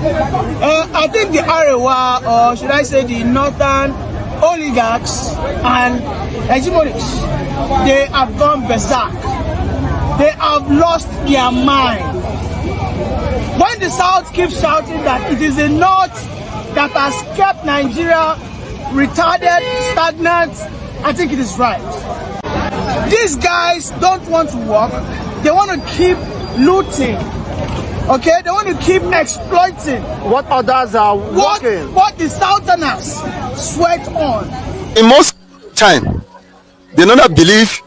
I think the Arewa, or should I say the northern oligarchs and hegemonics, they have gone berserk. They have lost their mind. When the South keeps shouting that it is the North that has kept Nigeria retarded, stagnant, I think it is right. These guys don't want to work. They want to keep looting. Okay, they want to keep exploiting what others are working. What the Southerners sweat on. In most time, they do not believe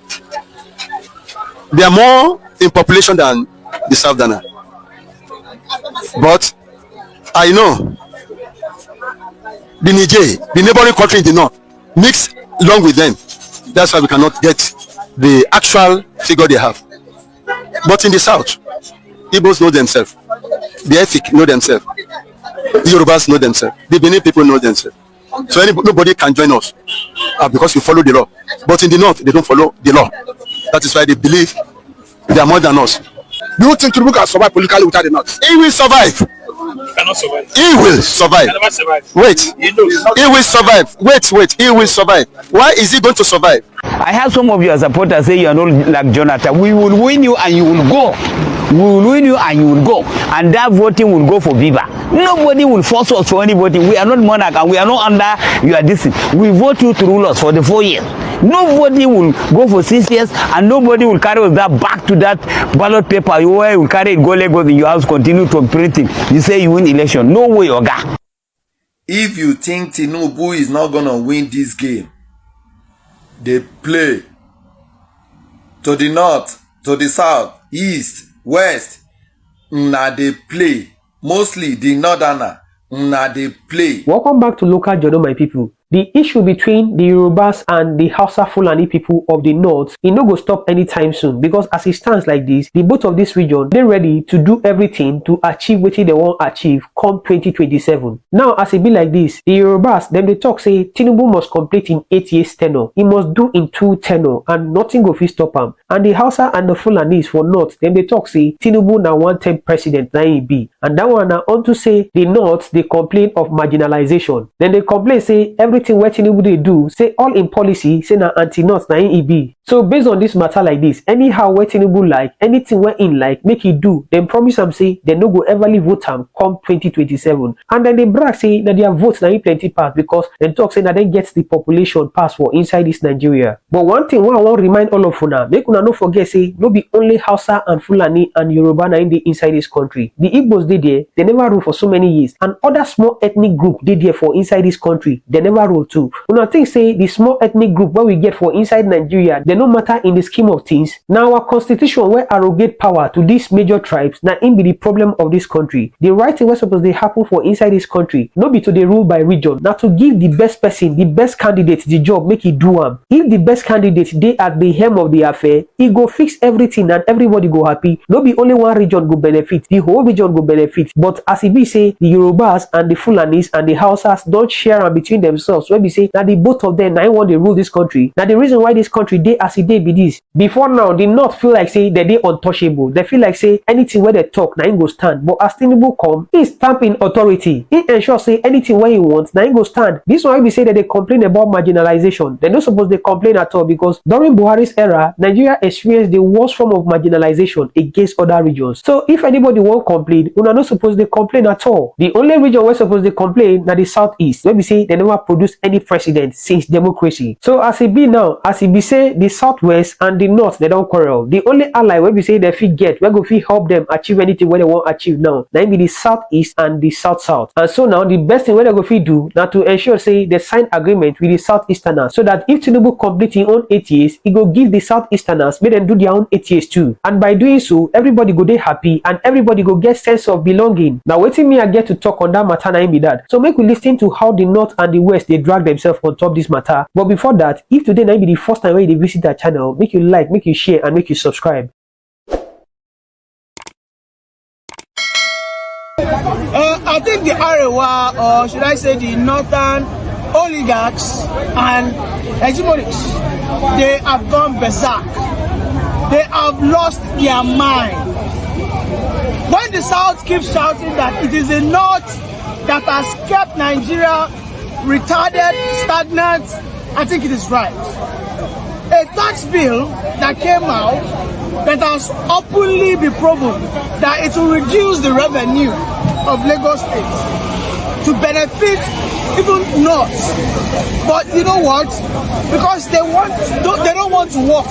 they are more in population than the Southerner. But I know the Niger, the neighboring country in the north, mixed along with them. That's why we cannot get the actual figure they have. But in the south, Igbos know themselves. The Efik know themselves. The Yorubas know themselves. The Benin people know themselves. So nobody can join us because we follow the law. But in the north, they don't follow the law. That is why they believe they are more than us. Do you think Tinubu can survive politically without the north? He will survive. He cannot survive. He will survive. He never survive. Wait. He will survive. Wait. He will survive. Why is he going to survive? I have some of your supporters say you are not like Jonathan. We will win you and you will go. We will win you and you will go. And that voting will go for Viva. Nobody will force us for anybody. We are not monarch and we are not under your district. We vote you to rule us for the 4 years. Nobody will go for 6 years and nobody will carry us that back to that ballot paper where you will carry it, go Lagos in your house, continue to printing. You say you win election. No way, Oga. If you think Tinubu is not going to win this game, they play to the north, to the south, east, west. Now they play. Mostly the northerner. Now they play. Welcome back to Local Journal, my people. The issue between the Yorubas and the Hausa Fulani people of the north, it no go stop anytime soon, because as it stands like this, the both of this region, they're ready to do everything to achieve what they want to achieve come 2027. Now, as it be like this, the Yorubas, them they talk say Tinubu must complete in 8 years tenure. He must do in 2 tenure and nothing go fit stop him. And the Hausa and the Fulanis for north, them they talk say Tinubu na one-term president na he be. And that one na on to say the north, they complain of marginalization. Then they complain say everything where Tinubu they do, say all in policy, say na anti-north na he be. So based on this matter like this, anyhow where Tinubu like, anything where in like, make he do, then promise him say they no go everly vote him come 2027. And then they brag say that their votes na in plenty part because they talk say that they get the population pass for inside this Nigeria. But one thing I want to remind all of una, make una no forget say no be only Hausa and Fulani and Yoruba na in the inside this country. The Igbos they there, they never rule for so many years, and other small ethnic group they there for inside this country, they never rule too. Una think say the small ethnic group where we get for inside Nigeria, they no matter in the scheme of things. Now our constitution where arrogate power to these major tribes, now in be the problem of this country. The right thing was supposed to happen for inside this country, no be to the rule by region, now to give the best person, the best candidate the job, make it do am. If the best candidate they at the hem of the affair, he go fix everything and everybody go happy. No be only one region go benefit, the whole region go benefit. But as it be say, the Yorubas and the Fulanis and the Hausas don't share am between themselves. When we say that the both of them now want to rule this country. Now the reason why this country they as it they be this. Before now, they not feel like say that they untouchable. They feel like say anything where they talk, now go stand. But as Tinubu come, he stamp in authority. He ensure say anything where he wants, now go stand. This one we say that they complain about marginalization. They're not supposed to complain at all because during Buhari's era, Nigeria experienced the worst form of marginalization against other regions. So if anybody won't complain, we're not supposed to complain at all. The only region we're supposed to complain that the southeast, where we say they never produced any president since democracy. So as it be now, as it be say the southwest and the north, they don't quarrel. The only ally where we say they fit get, we're going to help them achieve anything where they want to achieve now. Now be the southeast and the south. And so now the best thing where they go fit do now to ensure say they sign agreement with the southeasterners, so that if Tinubu complete his own 8 years, he go give the southeasterners, make them do their own 8 years too. And by doing so, everybody go dey happy and everybody go get sense of belonging. Now waiting me I get to talk on that matter now be that. So make we listen to how the north and the west they drag themselves on top this matter. But before that, if today now be the first time when you visit our channel, make you like, make you share, and make you subscribe. I think the Arewa, or should I say the northern oligarchs and hegemonics, they have gone berserk. They have lost their mind. When the South keeps shouting that it is the North that has kept Nigeria retarded, stagnant, I think it is right. A tax bill that came out that has openly been proven that it will reduce the revenue of Lagos State to benefit even North. But you know what? Because they don't want to work.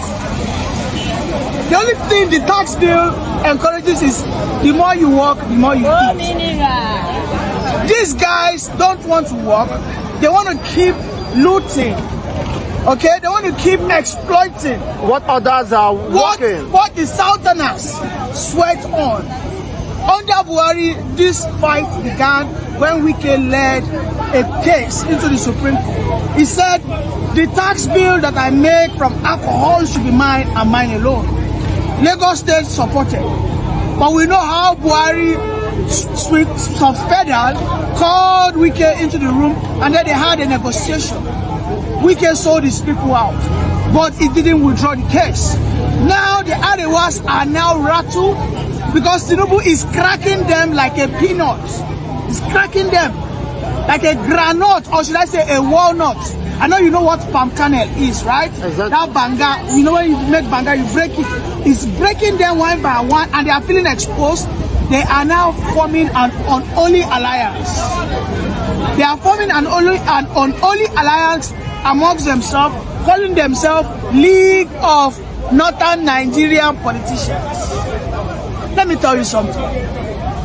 The only thing the tax bill encourages is the more you work, the more you eat. These guys don't want to work. They want to keep looting. Okay, they want to keep exploiting What others are working. what the Southerners sweat on. Under Buhari, this fight began when Wike led a case into the Supreme Court. He said, the tax bill that I make from alcohol should be mine and mine alone. Lagos State supported. But we know how Buhari pedal called Wike into the room and then they had a negotiation. Wike sold his people out, but he didn't withdraw the case. Now the Arewas are now rattled because Tinubu is cracking them like a peanut. He's cracking them like a granite, or should I say a walnut. I know you know what palm kernel is, right? Exactly. That banga, you know when you make banga, you break it. It's breaking them one by one and they are feeling exposed. They are now forming an unholy alliance. They are forming an unholy alliance amongst themselves, calling themselves League of Northern Nigerian Politicians. Let me tell you something.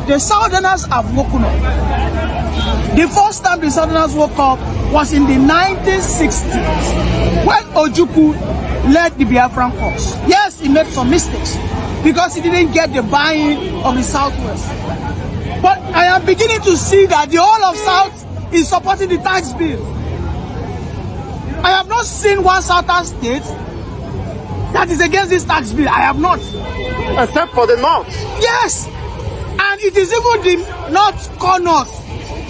The Southerners have woken up. The first time the Southerners woke up was in the 1960s when Ojukwu led the Biafran cause. Yes, he made some mistakes because he didn't get the buy-in of the Southwest. But I am beginning to see that the whole of South is supporting the tax bill. I have not seen one Southern state that is against this tax bill. I have not. Except for the North. Yes. And it is even the North corners,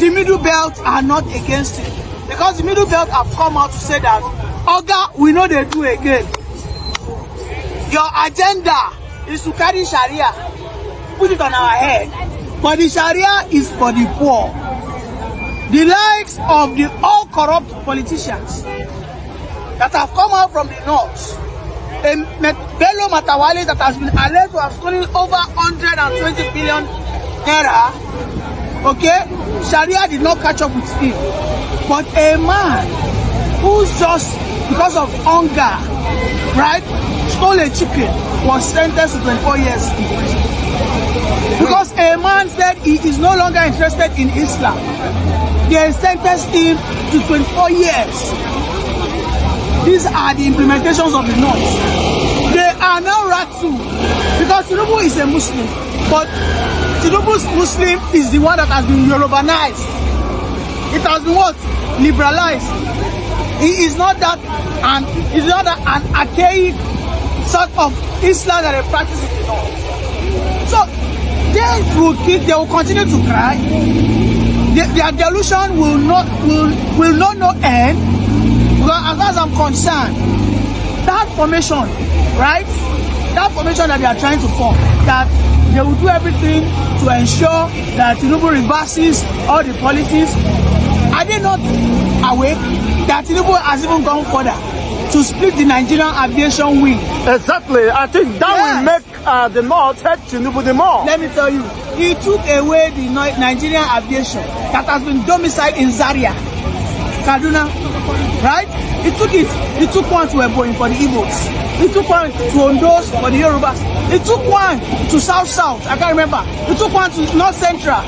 the Middle Belt are not against it. Because the Middle Belt have come out to say that, Oga, we know they do again. Your agenda is to carry Sharia, put it on our head. But the Sharia is for the poor. The likes of the all corrupt politicians that have come out from the North, Bello Matawale that has been alleged to have stolen over 120 billion naira, okay? Sharia did not catch up with him. But a man who's just, because of hunger, right, stole a chicken, was sentenced to 24 years in prison. Because a man said he is no longer interested in Islam. They sentenced him to 24 years. These are the implementations of the North. They are now rattled because Tinubu is a Muslim, but Tinubu's Muslim is the one that has been Yorubanized. It has been what? Liberalized. He is not that, and it's not an archaic sort of Islam that they practice in the North. So they will continue to cry. Their delusion will not know end. Because as far as I'm concerned, that formation, right? That formation that they are trying to form, that they will do everything to ensure that Tinubu reverses all the policies. Are they not awake that Tinubu has even gone further to split the Nigerian aviation wing? Exactly. I think that will make the North hate Tinubu the more. Let me tell you, he took away the Nigerian aviation that has been domiciled in Zaria, Kaduna, right? He took it. He took one to Eboyin for the Igbos. He took one to Ondos for the Yorubas. He took one to South. I can't remember. He took one to North Central,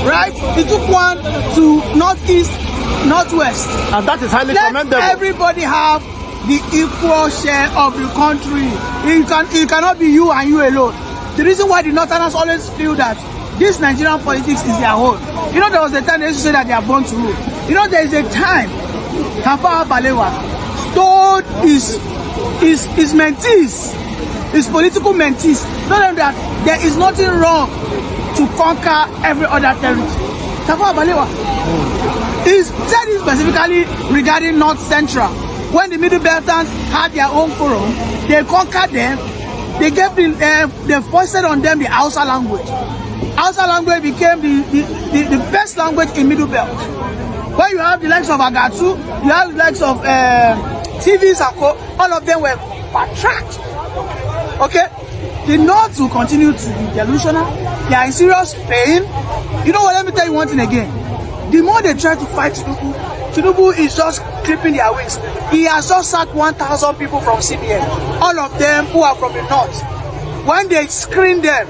right? He took one to Northeast, Northwest. And that is highly commendable. Let everybody have the equal share of the country. It cannot be you and you alone. The reason why the Northerners always feel that this Nigerian politics is their own. You know, there was a time they used to say that they are born to rule. You know, there is a time Tafawa Balewa told his mentees, his political mentees, told them that there is nothing wrong to conquer every other territory. Tafawa Balewa is said it specifically regarding North Central. When the Middle Beltans had their own forum, they conquered them, they foisted on them the Hausa language. Hausa language became the best language in Middle Belt. Where you have the likes of Agatu, you have the likes of TVs and co, all of them were backtracked. Okay? The North will continue to be delusional. They are in serious pain. You know what? Let me tell you one thing again. The more they try to fight Tinubu is just clipping their wings. He has just sacked 1,000 people from CBN. All of them who are from the North. When they screen them,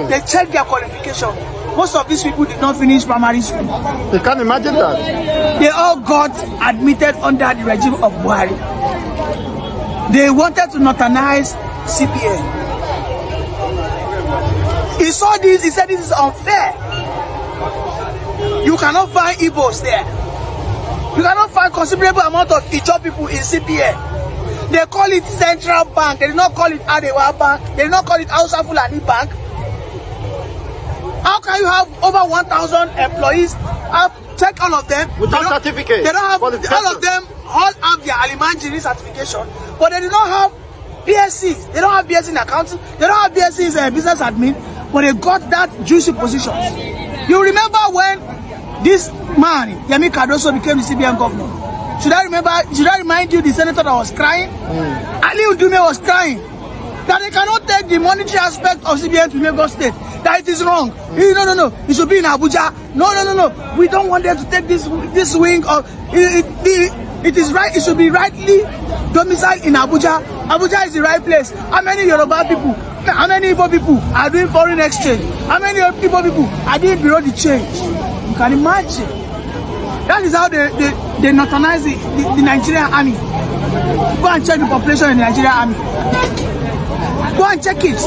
they check their qualification. Most of these people did not finish primary school. You can't imagine that. They all got admitted under the regime of Buhari. They wanted to northernize CBN. He saw this, he said this is unfair. You cannot find Igbos there. You cannot find considerable amount of Ijaw people in CBN. They call it Central Bank. They did not call it Arewa Bank. They did not call it Hausa Fulani Bank. How can you have over 1,000 employees? Check all of them. Without certificate. They don't have, all of them all have their Alimanjiri certification, but they do not have BScs. They don't have BSc in accounting. They don't have BSc in business admin, but they got that juicy position. You remember when this man, Yemi Cardoso, became the CBN governor? Should I remind you the senator that was crying? Ali Udume was crying that they cannot take the monetary aspect of CBN to Lagos State. That it is wrong. No. It should be in Abuja. No. We don't want them to take this wing of it is right. It should be rightly domiciled in Abuja. Abuja is the right place. How many Yoruba people, how many Igbo people are doing foreign exchange? How many Igbo people are doing bureau de change? You can imagine. That is how they northernize the Nigerian army. Go and check the population in the Nigerian army. Go and check it.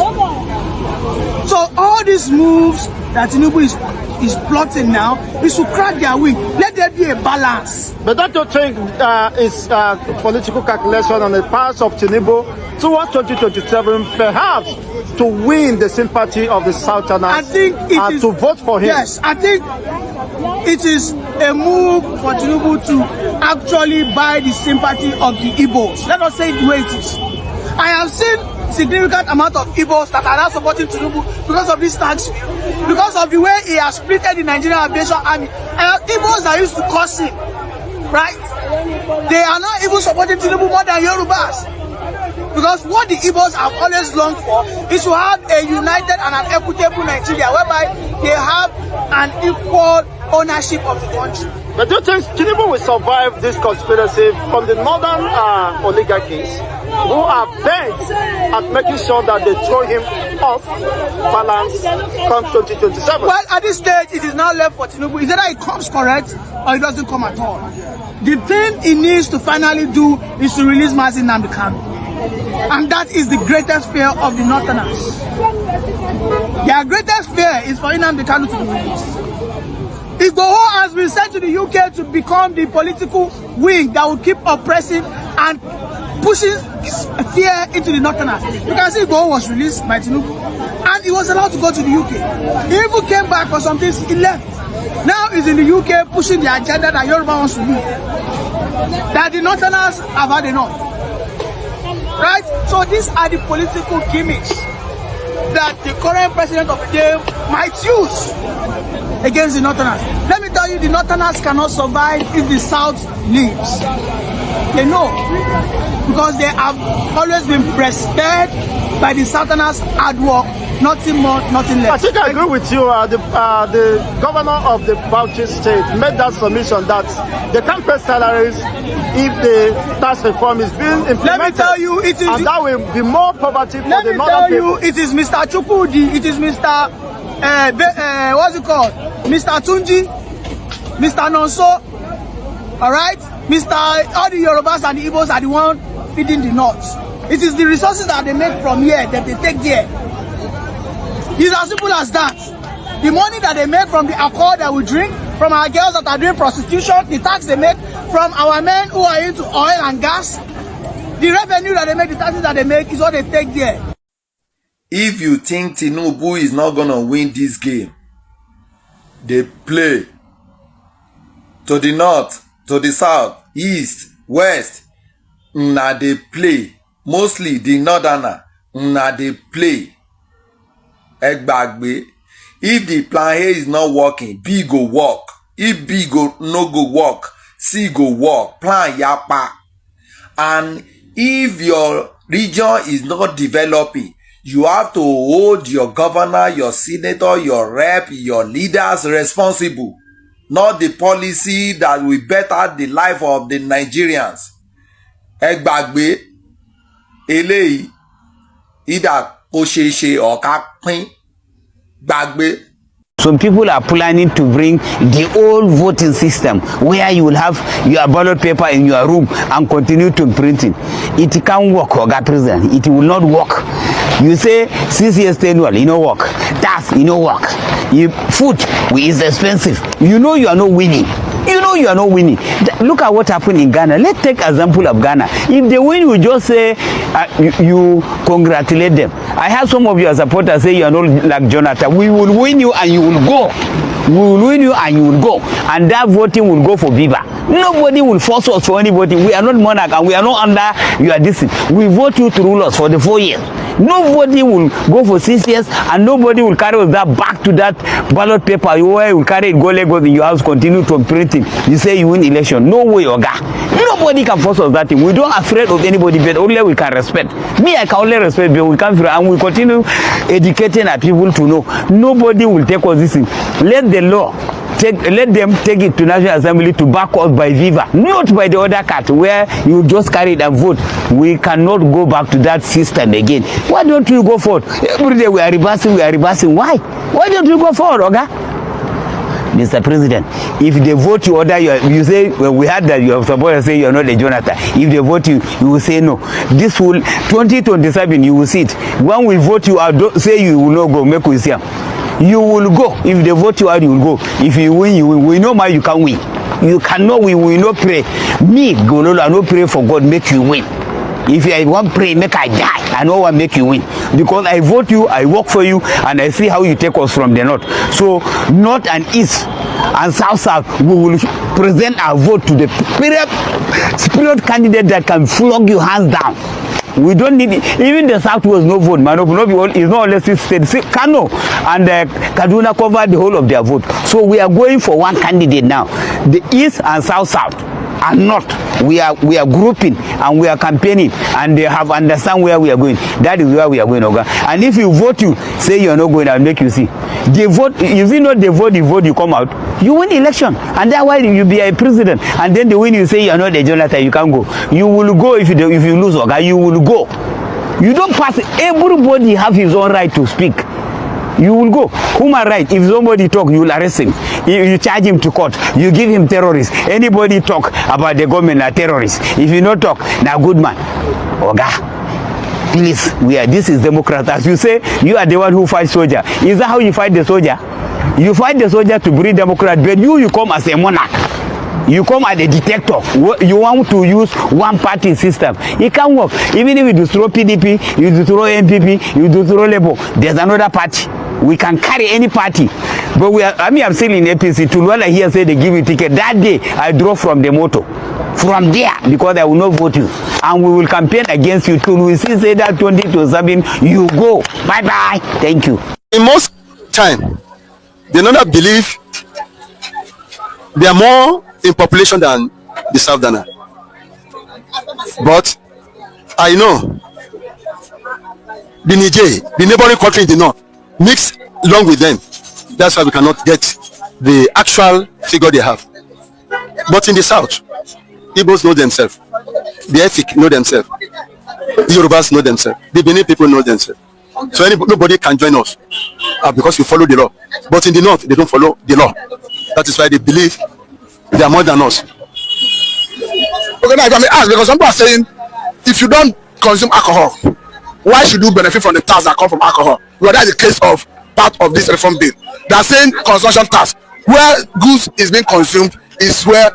So all these moves that Tinubu is plotting now is to crack their wing. Let there be a balance. But don't you think it's political calculation on the part of Tinubu towards 2027, perhaps to win the sympathy of the Southerners and to vote for him? Yes, I think it is a move for Tinubu to actually buy the sympathy of the Igbos. Let us say it the way it is. I have seen significant amount of Igbos that are now supporting Tinubu because of this tax bill, because of the way he has splitted the Nigerian Aviation Army. And Igbos are used to curse him, right? They are not even supporting Tinubu more than Yorubas. Because what the Igbos have always longed for is to have a united and an equitable Nigeria, whereby they have an equal ownership of the country. But do you think Tinubu will survive this conspiracy from the northern oligarchies who are bent at making sure that they throw him off balance come 2027? Well, at this stage, it is now left for Tinubu. Is either it comes correct or it doesn't come at all. The thing he needs to finally do is to release Mazi Nnamdi Kanu. And that is the greatest fear of the Northerners. Their greatest fear is for Nnamdi Kanu to be released. Igboho has been sent to the UK to become the political wing that will keep oppressing and pushing fear into the Northerners. You can see Igboho was released by Tinubu and he was allowed to go to the UK. He even came back for some things, he left. Now he's in the UK pushing the agenda that Yoruba wants to do. That the Northerners have had enough. Right? So these are the political gimmicks that the current president of the day might use against the Northerners. Let me tell you, the Northerners cannot survive if the South leaves. They know. Because they have always been breastfed by the Southerners' hard work. Nothing more, nothing less. I think I agree with you. The governor of the Bauchi state made that submission that they can't pay salaries if the tax reform is being implemented. Let me tell you, it is, and that will be more poverty for the northern people. Let me tell you, it is Mr. Chukudi, it is Mr. What's it called? Mr. Tunji, Mr. Nonso, all right? All the Yorubas and the Igbos are the one feeding the North. It is the resources that they make from here that they take there. It's as simple as that. The money that they make from the alcohol that we drink, from our girls that are doing prostitution, the tax they make from our men who are into oil and gas, the revenue that they make, the taxes that they make is what they take there. If you think Tinubu is not going to win this game, they play to the north, to the south, east, west. Now they play mostly the northerner una dey play. Egbagbe. If the plan A is not working, B go work. If B no go work, C go work. Plan yapa. And if your region is not developing, you have to hold your governor, your senator, your rep, your leaders responsible. Not the policy that will better the life of the Nigerians. Egbagbe. Eléyìí either ó ṣeé ṣe or ká pín. Gbàgbé. Some people are planning to bring the old voting system where you will have your ballot paper in your room and continue to printing. It can't work, Oga President. It will not work. You say 6 years tenure, it no work. Tax, it no work. Food is expensive. You know you are not winning. You know you are not winning. Look at what happened in Ghana. Let's take example of Ghana. If they win, you just say you congratulate them. I have some of your supporters say you are not like Jonathan. We will win you and you will go. We will win you and you will go. And that voting will go for Viva. Nobody will force us for anybody. We are not monarch and we are not under your discipline. We vote you to rule us for the 4 years. Nobody will go for 6 years and nobody will carry that back to that ballot paper where you carry it, go Lagos in your house, continue to printing. You say you win election. No way, Oga. Nobody can force us that thing. We don't afraid of anybody, but only we can respect. Me, I can only respect, but we can and we continue educating our people to know. Nobody will take us this thing. Let the law let them take it to National Assembly to back us by Viva, not by the other cat where you just carry it and vote. We cannot go back to that system again. Why don't you go forward? Every day we are reversing. Why? Why don't you go forward, Oga? Mr. President, if they vote you, you say, well, we had that you are supposed to say you are not a Jonathan. If they vote you, you will say no. This will 2027, you will see it. When we vote you out, say you will not go. Make we see. You will go. If they vote you out, you will go. If you win, you win. We know how you can win. You cannot win. We will not pray. Me, Gololo, I no pray for God make you win. If I want pray, make I die. I know what make you win. Because I vote you, I work for you, and I see how you take us from the north. So, north and east and south, we will present our vote to the spirit candidate that can flog your hands down. We don't need it. Even the south was no vote. Man, it's not only 6 states. Kano and Kaduna covered the whole of their vote. So we are going for one candidate now. The east and south and north. We are grouping and we are campaigning, and they have understand where we are going. That is where we are going, Oga. And if you vote, you say you are not going, I'll make you see. They vote. If you know they vote, you come out. You win election, and that's why you be a president. And then the win, you say you are not a Jonathan, you can't go. You will go if you lose, Oga. You will go. You don't pass. Everybody have his own right to speak. You will go. Human right. If somebody talk, you will arrest him. You charge him to court. You give him terrorists. Anybody talk about the government are terrorists. If you not talk, now good man. Oga, please, this is democrat. As you say, you are the one who fight soldier. Is that how you fight the soldier? You fight the soldier to bring democrat, but you come as a monarch. You come as a dictator. You want to use one party system. It can't work. Even if you destroy PDP, you destroy NPP, you destroy Labour, there's another party. We can carry any party. But I'm still in APC. To what I hear say they give you ticket. That day, I drove from the motor. From there, because I will not vote you. And we will campaign against you till we see say that 2027, you go. Bye-bye. Thank you. In most time, they do not believe they are more in population than the Southerner. But I know the Niger, the neighboring country in the north, mix along with them. That's why we cannot get the actual figure they have. But in the south, Igbos know themselves, the Efik know themselves, the Yorubas know themselves, the Benin people know themselves. So nobody can join us because we follow the law. But in the north, they don't follow the law. That is why they believe they are more than us. Okay, now if I may ask, because some people are saying, if you don't consume alcohol, why should you benefit from the tax that come from alcohol? Well, that's the case of part of this reform bill. They are saying consumption tax, where goods is being consumed is where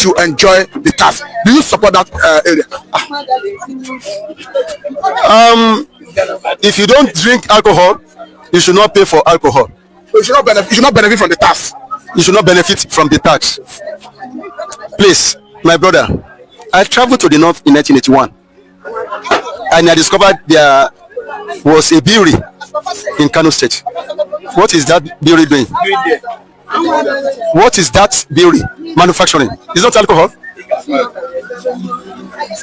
you enjoy the tax. Do you support that area? If you don't drink alcohol, you should not pay for alcohol. So you should not benefit from the tax. You should not benefit from the tax. Please, my brother, I traveled to the north in 1981, and I discovered their was a brewery in Kano State. What is that brewery doing? What is that brewery manufacturing? Is not alcohol?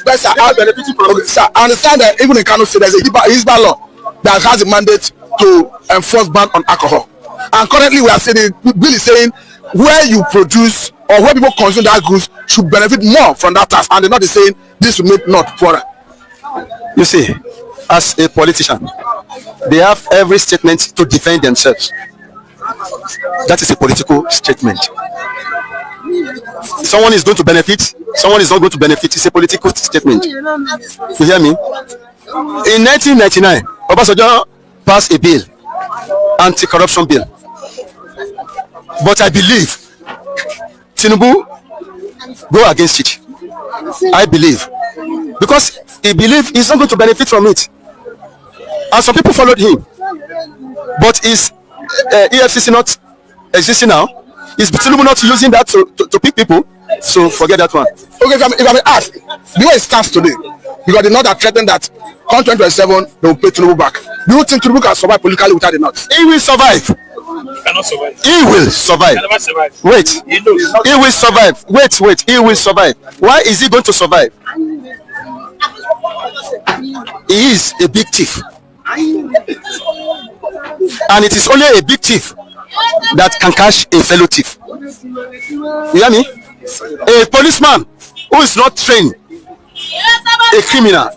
But sir, sir, I understand that even in Kano State, there's a Hisba law that has a mandate to enforce ban on alcohol. And currently, we are saying the bill is saying where you produce or where people consume that goods should benefit more from that tax, and they're not saying this will make not poorer. You see, as a politician, they have every statement to defend themselves. That is a political statement. Someone is going to benefit, someone is not going to benefit. It's a political statement. You hear me? In 1999, Obasanjo passed a bill, anti-corruption bill. But I believe Tinubu go against it. I believe. Because he believes he's not going to benefit from it. And some people followed him. But is EFCC not existing now? Is Tinubu not using that to pick people? So forget that one. Okay, if I may ask, the way it stands today, because the North are threatening that come 2027 they will pay Tinubu back. Do you think Tinubu can survive politically without the North? He will survive. Cannot survive. He will survive. Never survive. Wait. He will survive. Wait. He will survive. Why is he going to survive? He is a big thief. And it is only a big thief that can catch a fellow thief. You hear me? A policeman who is not trained, a criminal,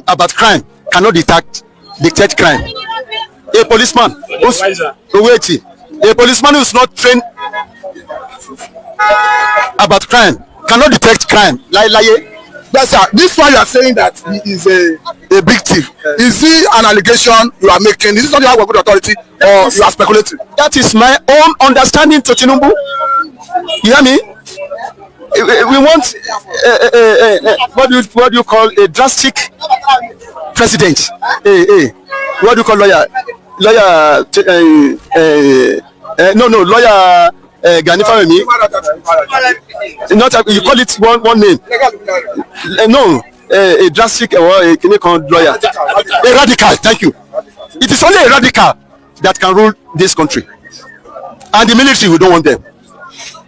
about crime, cannot detect crime. A policeman who's a policeman who is not trained about crime cannot detect crime. But sir, this one you are saying that he is a big thief. Is it an allegation you are making? Is this something you have a good authority or you are speculating? That is my own understanding to Tinubu. You hear me? We want what do you call a drastic president? What do you call lawyer? Lawyer Gani Fawemi. Not you call it one name. No, a drastic or a lawyer. A radical. Thank you. It is only a radical that can rule this country, and the military we don't want them.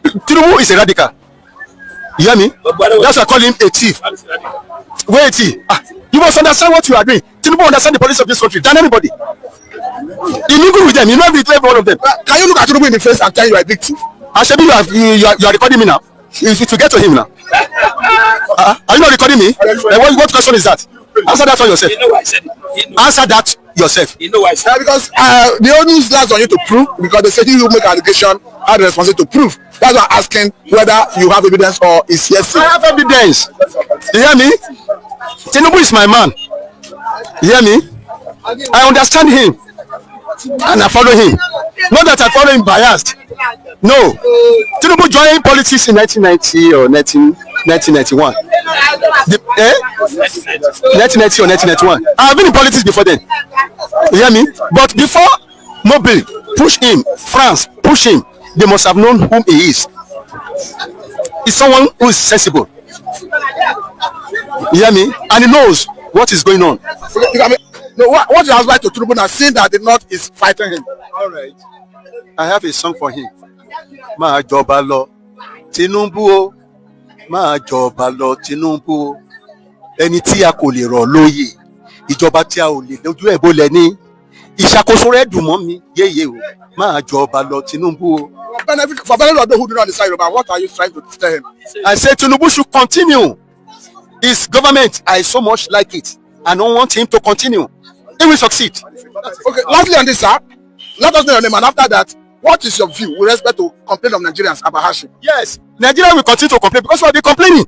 Tinubu is a radical. You hear me? That's why I call him a thief. Wait, you must understand what you are doing. Tinubu understand the policy of this country than anybody. He mingle with them. You know every one of them. Can you look at Tinubu in the face and tell you are a big thief? Ashebi, you are recording me now. If you get to him now. Are you not recording me? What question is that? Answer that for yourself. You know why I said it. Answer that yourself. You know why I said it. Because the only that's on you to prove, because they say you make an allegation, have the responsibility to prove. That's why I'm asking whether you have evidence or is yes. I have evidence. You hear me? Tinubu is my man. You hear me? I understand him and I follow him. Not that I follow him biased. No. Tinubu joined politics in 1990 or 1991. 1990 or 1991. I have been in politics before then. You hear me? But before Mobile push him, France push him, they must have known whom he is. He's someone who is sensible. You hear me? And he knows what is going on. No, what you have like to Tinubu now, seeing that the North is fighting him. All right. I have a song for him. Ma jọba lọ Tinubu o, ma jọba lọ Tinubu o. Ẹni tí a kò lè rọ̀ lóyè, ìjọba tí a ò lè dojú ẹ̀ bolẹ̀ ní. Ìṣàkóso rẹ̀ dùn mọ́ mi yéye o, ma jọba lọ Tinubu o. For benefit of those who do not understand Yoruba, what are you trying to tell him? I say Tinubu should continue. His government, I so much like it. I don't want him to continue. He will succeed. Okay, lastly on this, sir, let us know your name, and after that, what is your view with respect to complaint of Nigerians about hardship? Yes, Nigeria will continue to complain because we have been complaining.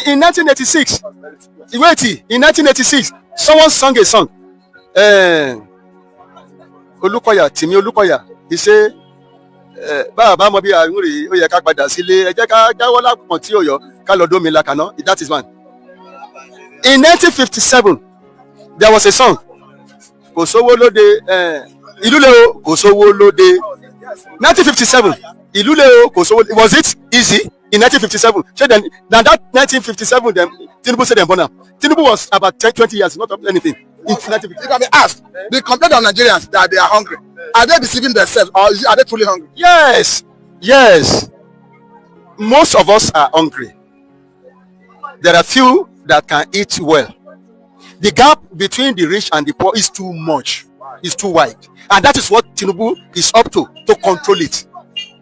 In 1986, in 1986, someone sang a song. Olukoya, Timi Olukoya, he said, Baba Mobi Anguri, Oyeka Badasile, Ejeka Gawola Ponti Oyo, Kalodo Milakano, that is one. In 1957, there was a song. Kosowo Lode, Iluleo, Kosowo Lode. 1957, Iluleo, Kosowo. Was it easy? in 1957. So then, now that 1957, then Tinubu said them born. Tinubu was about 20 years, not up anything. In 1950. You can be asked, the complaint of Nigerians that they are hungry. Are they deceiving themselves or are they truly hungry? Yes, yes. Most of us are hungry. There are few that can eat well. The gap between the rich and the poor is too much. It's too wide. And that is what Tinubu is up to control it.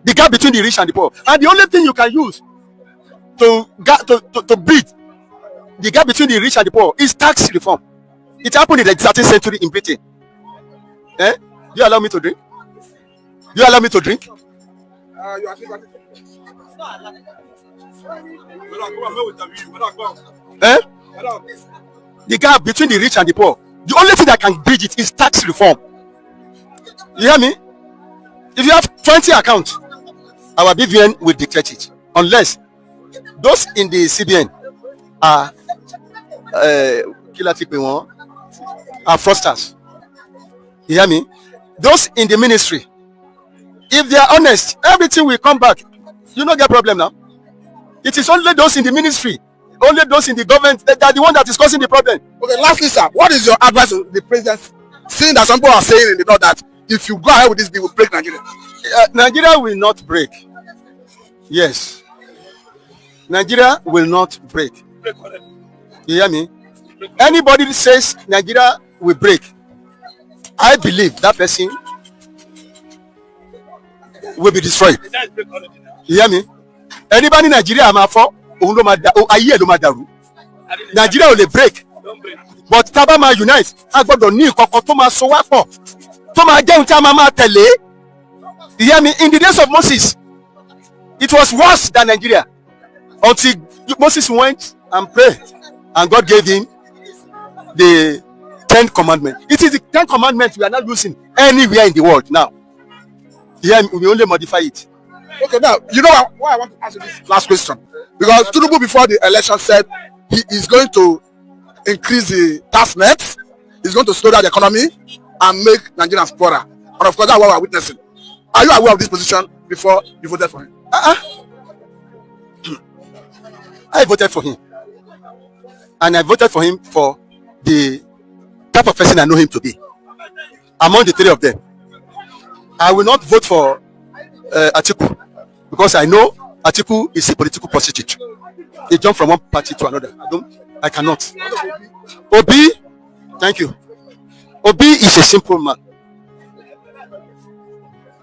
The gap between the rich and the poor. And the only thing you can use to bridge the gap between the rich and the poor is tax reform. It happened in the 13th century in Britain. Eh? Do you allow me to drink? Do you allow me to drink? You are Eh? The gap between the rich and the poor. The only thing that can bridge it is tax reform. You hear me? If you have 20 accounts, our BVN will dictate it. Unless those in the CBN are fraudsters. You hear me? Those in the ministry, if they are honest, everything will come back. You don't get problem now. It is only those in the ministry, only those in the government that are the one that is causing the problem. Okay, lastly, sir, what is your advice to the president? Seeing that some people are saying in the north that if you go ahead with this bill, will break Nigeria. Nigeria will not break. Yes. Nigeria will not break. You hear me? Anybody that says Nigeria will break, I believe that person will be destroyed. You hear me? Anybody in Nigeria Nigeria will break. But Tabama unite. I got the new Kokotoma so wapo. Toma Mama Tele. You hear me? In the days of Moses, it was worse than Nigeria. Until Moses went and prayed, and God gave him the 10 commandments. It is the 10 commandments we are not using anywhere in the world now. Yeah, we only modify it. Okay, now you know why I want to ask you this last question, because Tinubu before the election said he is going to increase the tax net, he's going to slow down the economy and make Nigerians poorer. And of course, that's what we're witnessing. Are you aware of this position before you voted for him? I voted for him, and I voted for him for the type of person I know him to be. Among the three of them, I will not vote for Atiku, because I know Atiku is a political prostitute. He jumped from one party to another. I cannot. Obi, thank you. Obi is a simple man.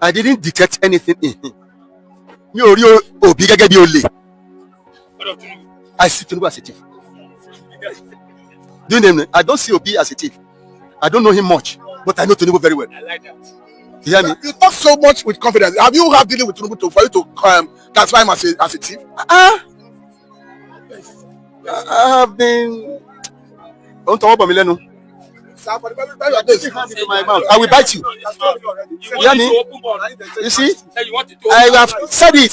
I didn't detect anything in him. I see Tinubu as a thief. Do you know him? I don't see Obi as a thief. I don't know him much, but I know Tinubu very well. I like that. You hear me? You talk so much with confidence. Have you had dealing with Tinubu for you to classify him as a thief? I have been. Don't talk about Mileno. I will bite you. You hear me? You see? I have said it.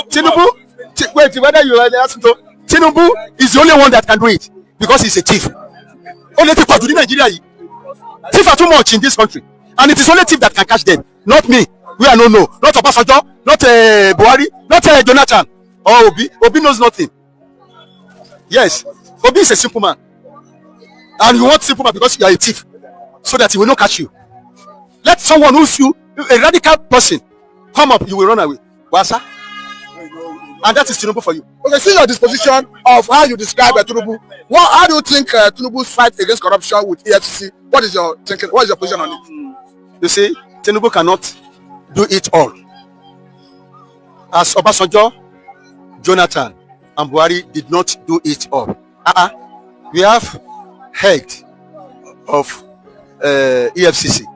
Tinubu, wait, whether you are asking to, Tinubu is the only one that can do it because he's a thief. Only people do in Nigeria. Thieves are too much in this country, and it is only thief that can catch them. Not me. We are no. Not Obasanjo. Not Buhari. Not Jonathan. Or Obi. Obi knows nothing. Yes, Obi is a simple man, and you want simple man because you are a thief, so that he will not catch you. Let someone who's a radical person come up, you will run away. Wasa? And that is Tinubu for you. Okay, see your disposition of how you describe Tinubu. How do you think Tinubu's fight against corruption with EFCC? What is your thinking? What is your position on it? You see, Tinubu cannot do it all. As Obasanjo, Jonathan, and Buhari did not do it all. We have head of EFCC.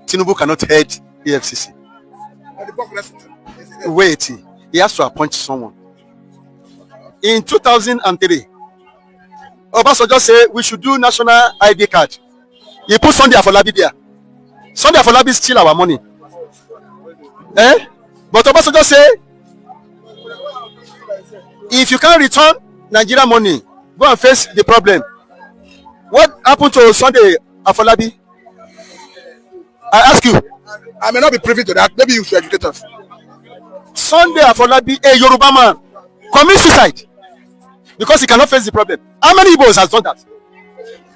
Tinubu cannot head EFCC. Wait, he has to appoint someone. In 2003, Obasanjo said we should do national ID card. He put Sunday Afolabi there. Sunday Afolabi steal our money. But Obasanjo said, if you can't return Nigeria money, go and face the problem. What happened to Sunday Afolabi? I ask you. I may not be privy to that. Maybe you should educate us. Sunday Afolabi, a Yoruba man, commit suicide because he cannot face the problem. How many Igbos has done that?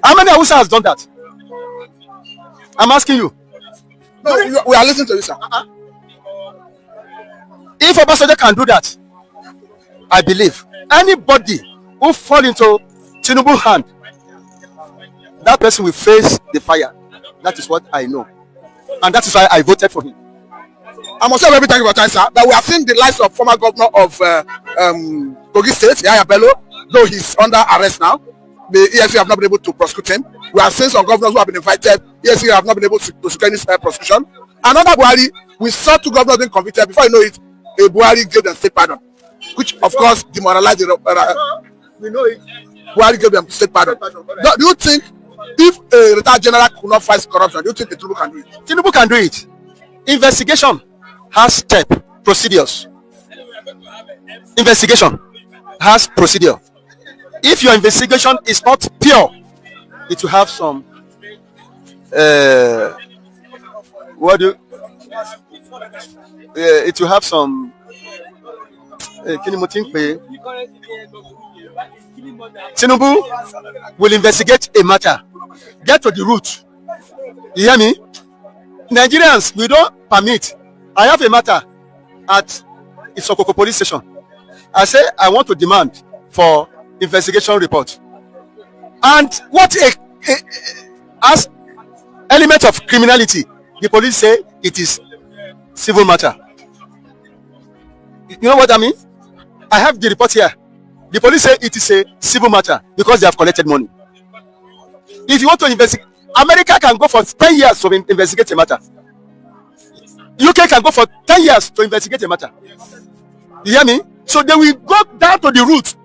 How many Hausa has done that? I'm asking you. No, we are listening to you, sir. If Obasanjo can do that, I believe anybody who fall into Tinubu's hand, that person will face the fire. That is what I know, and that is why I voted for him. I must say every time you time, sir, that we have seen the lives of former governor of Kogi State, Yaya Bello, though he's under arrest now. The EFC have not been able to prosecute him. We have seen some governors who have been invited. EFC have not been able to secure any prosecution. Another Buhari, we saw 2 governors being convicted. Before you know it, a Buhari gave them state pardon, which of course demoralized the. We know it. Buhari gave them state pardon. Do you think if a retired general could not fight corruption, do you think the Tinubu can do it? Tinubu can do it. Investigation has procedures. Investigation has procedure. If your investigation is not pure, it will have some it will have some Tinubu will investigate a matter, get to the root. You hear me? Nigerians, we don't permit. I have a matter at Isokoko police station. I say I want to demand for investigation report. And what as element of criminality, the police say it is civil matter. You know what I mean? I have the report here. The police say it is a civil matter because they have collected money. If you want to investigate, America can go for 10 years to investigate a matter. UK can go for 10 years to investigate a matter. You hear me? So they will go down to the root,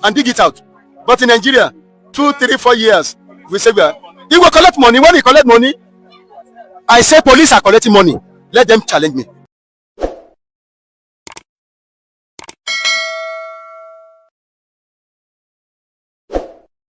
and dig it out. But in Nigeria, 2, 3, 4 years, we say he will collect money. When he collect money, I say police are collecting money. Let them challenge me.